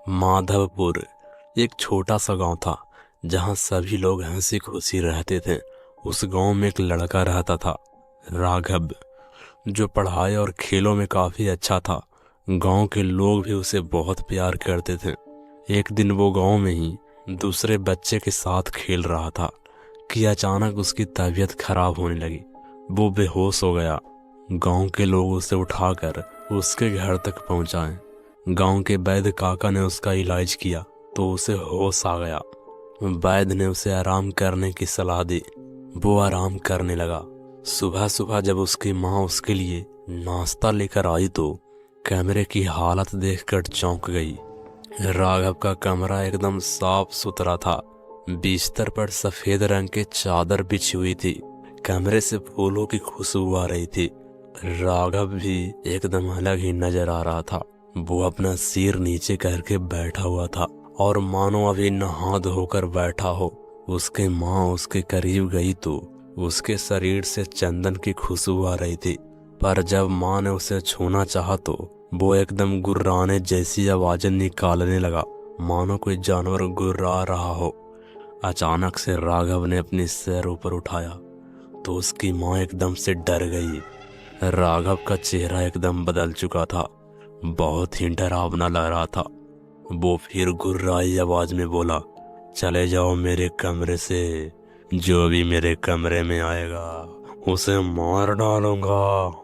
माधवपुर एक छोटा सा गांव था जहां सभी लोग हंसी खुशी रहते थे। उस गांव में एक लड़का रहता था, राघव, जो पढ़ाई और खेलों में काफी अच्छा था। गांव के लोग भी उसे बहुत प्यार करते थे। एक दिन वो गांव में ही दूसरे बच्चे के साथ खेल रहा था कि अचानक उसकी तबीयत खराब होने लगी। वो बेहोश हो गया। गांव के लोग उसे उठाकर उसके घर तक पहुंचाए। गांव के वैद्य काका ने उसका इलाज किया तो उसे होश आ गया। वैद्य ने उसे आराम करने की सलाह दी। वो आराम करने लगा। सुबह सुबह जब उसकी माँ उसके लिए नाश्ता लेकर आई तो कमरे की हालत देखकर चौंक गई। राघव का कमरा एकदम साफ सुथरा था। बिस्तर पर सफेद रंग की चादर बिछी हुई थी। कमरे से फूलों की खुशबू आ रही थी। राघव भी एकदम अलग ही नजर आ रहा था। वो अपना सिर नीचे करके बैठा हुआ था और मानो अभी नहा धोकर बैठा हो। उसके माँ उसके करीब गई तो उसके शरीर से चंदन की खुशबू आ रही थी। पर जब माँ ने उसे छूना चाहा तो वो एकदम गुर्राने जैसी आवाजें निकालने लगा, मानो कोई जानवर गुर्रा रहा हो। अचानक से राघव ने अपनी सिर ऊपर उठाया तो उसकी माँ एकदम से डर गई। राघव का चेहरा एकदम बदल चुका था, बहुत ही डरावना लग रहा था। वो फिर गुर्राई आवाज में बोला, चले जाओ मेरे कमरे से, जो भी मेरे कमरे में आएगा उसे मार डालूंगा।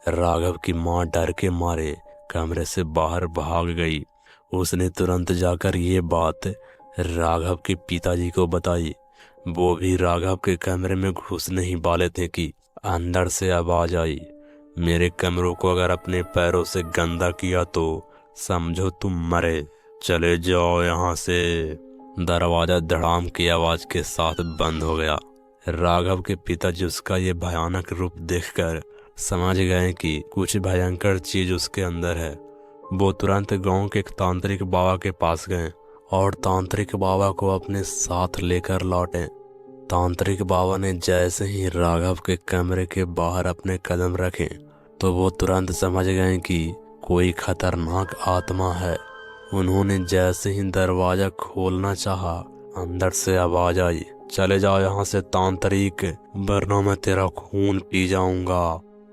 राघव की माँ डर के मारे कमरे से बाहर भाग गई। उसने तुरंत जाकर ये बात राघव के पिताजी को बताई। वो भी राघव के कमरे में घुसने ही वाले थे कि अंदर से आवाज आई, मेरे कमरों को अगर अपने पैरों से गंदा किया तो समझो तुम मरे, चले जाओ यहाँ से। दरवाजा धड़ाम की आवाज के साथ बंद हो गया। राघव के पिताजी उसका ये भयानक रूप देखकर समझ गए कि कुछ भयंकर चीज उसके अंदर है। वो तुरंत गांव के एक तांत्रिक बाबा के पास गए और तांत्रिक बाबा को अपने साथ लेकर लौटे। तांत्रिक बाबा ने जैसे ही राघव के कमरे के बाहर अपने कदम रखे तो वो तुरंत समझ गए कि कोई खतरनाक आत्मा है। उन्होंने जैसे ही दरवाजा खोलना चाहा, अंदर से आवाज आई, चले जाओ यहाँ से तांत्रिक, वरना मैं तेरा खून पी जाऊंगा।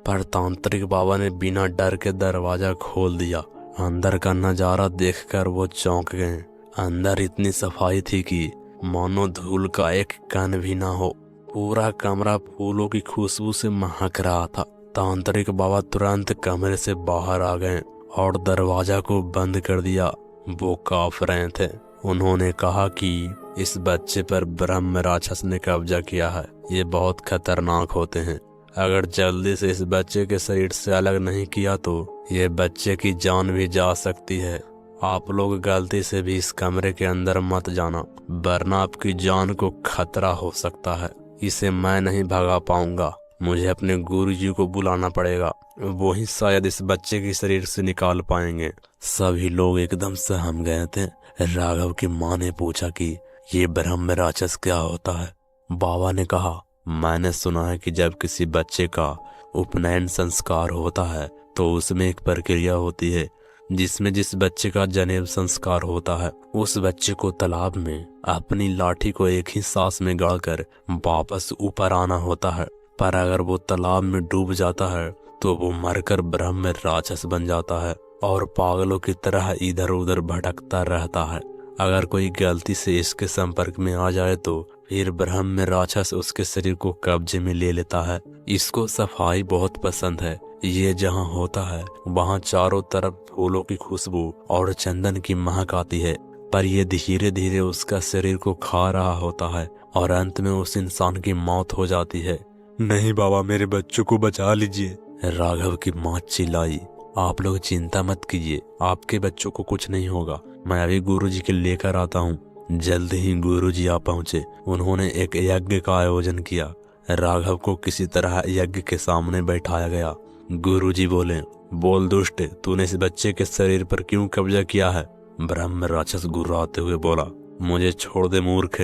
पर तांत्रिक बाबा ने बिना डर के दरवाजा खोल दिया। अंदर का नजारा देखकर वो चौंक गए। अंदर इतनी सफाई थी कि मानो धूल का एक कण भी ना हो। पूरा कमरा फूलों की खुशबू से महक रहा था। तांत्रिक बाबा तुरंत कमरे से बाहर आ गए और दरवाजा को बंद कर दिया। वो कांप रहे थे। उन्होंने कहा कि इस बच्चे पर ब्रह्म राक्षस ने कब्जा किया है। ये बहुत खतरनाक होते हैं। अगर जल्दी से इस बच्चे के शरीर से अलग नहीं किया तो ये बच्चे की जान भी जा सकती है। आप लोग गलती से भी इस कमरे के अंदर मत जाना, वरना आपकी जान को खतरा हो सकता है। इसे मैं नहीं भगा पाऊंगा, मुझे अपने गुरुजी को बुलाना पड़ेगा, वो ही शायद इस बच्चे के शरीर से निकाल पाएंगे। सभी लोग एकदम सहम गए थे। राघव की माँ ने पूछा कि ये ब्रह्म राक्षस क्या होता है। बाबा ने कहा, मैंने सुना है कि जब किसी बच्चे का उपनयन संस्कार होता है तो उसमें एक प्रक्रिया होती है जिसमें जिस बच्चे का जनेऊ संस्कार होता है उस बच्चे को तालाब में अपनी लाठी को एक ही सांस में गाड़कर वापस ऊपर आना होता है। पर अगर वो तालाब में डूब जाता है तो वो मरकर ब्रह्म राक्षस बन जाता है और पागलों की तरह इधर उधर भटकता रहता है। अगर कोई गलती से इसके संपर्क में आ जाए तो फिर ब्रह्म राक्षस उसके शरीर को कब्जे में ले लेता है। इसको सफाई बहुत पसंद है। ये जहाँ होता है वहाँ चारों तरफ फूलों की खुशबू और चंदन की महक आती है। पर ये धीरे धीरे उसका शरीर को खा रहा होता है और अंत में उस इंसान की मौत हो जाती है। नहीं बाबा, मेरे बच्चों को बचा लीजिए। राघव की माँ चिल्लाई, आप लोग चिंता मत कीजिए, आपके बच्चों को कुछ नहीं होगा। मैं अभी गुरुजी के लेकर आता हूँ। जल्द ही गुरुजी आ पहुँचे। उन्होंने एक यज्ञ का आयोजन किया। राघव को किसी तरह यज्ञ के सामने बैठाया गया। गुरुजी बोले, बोल दुष्ट, तूने इस बच्चे के शरीर पर क्यों कब्जा किया है। ब्रह्म राक्षस गुर्राते हुए बोला, मुझे छोड़ दे मूर्ख,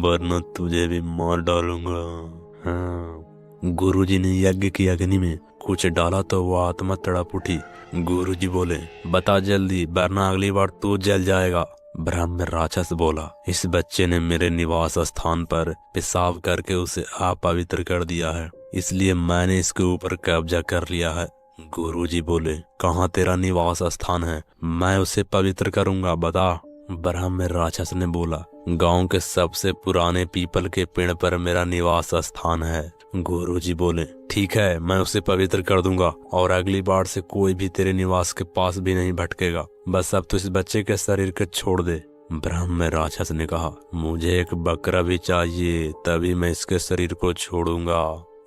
वरना तुझे भी मार डालूंगा। हाँ, गुरुजी ने यज्ञ की अग्नि में कुछ डाला तो वो आत्मा तड़प उठी। गुरुजी बोले, बता जल्दी वरना अगली बार तू जल जाएगा। ब्रह्म राक्षस बोला, इस बच्चे ने मेरे निवास स्थान पर पेशाब करके उसे अपवित्र कर दिया है, इसलिए मैंने इसके ऊपर कब्जा कर लिया है। गुरुजी बोले, कहाँ तेरा निवास स्थान है, मैं उसे पवित्र करूंगा, बता। ब्रह्म राक्षस ने बोला, गांव के सबसे पुराने पीपल के पेड़ पर मेरा निवास स्थान है। गुरुजी बोले, ठीक है, मैं उसे पवित्र कर दूंगा और अगली बार से कोई भी तेरे निवास के पास भी नहीं भटकेगा। बस अब तो इस बच्चे के शरीर को छोड़ दे। ब्रह्म राक्षस ने कहा, मुझे एक बकरा भी चाहिए, तभी मैं इसके शरीर को छोड़ूंगा।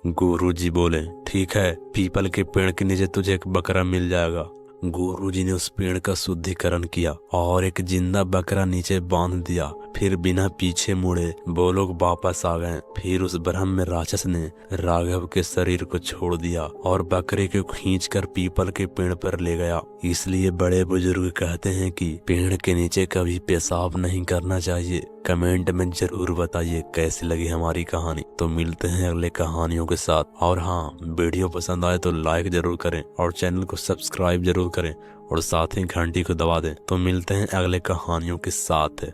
गुरुजी बोले, ठीक है, पीपल के पेड़ के नीचे तुझे एक बकरा मिल जाएगा। गुरुजी ने उस पेड़ का शुद्धिकरण किया और एक जिंदा बकरा नीचे बांध दिया। फिर बिना पीछे मुड़े वो लोग वापस आ गए। फिर उस ब्रह्म राक्षस ने राघव के शरीर को छोड़ दिया और बकरे को खींचकर पीपल के पेड़ पर ले गया। इसलिए बड़े बुजुर्ग कहते हैं कि पेड़ के नीचे कभी पेशाब नहीं करना चाहिए। कमेंट में जरूर बताइए कैसी लगी हमारी कहानी। तो मिलते हैं अगले कहानियों के साथ। और हाँ, वीडियो पसंद आए तो लाइक जरूर करें और चैनल को सब्सक्राइब जरूर करें और साथ ही घंटी को दबा दें। तो मिलते हैं अगले कहानियों के साथ।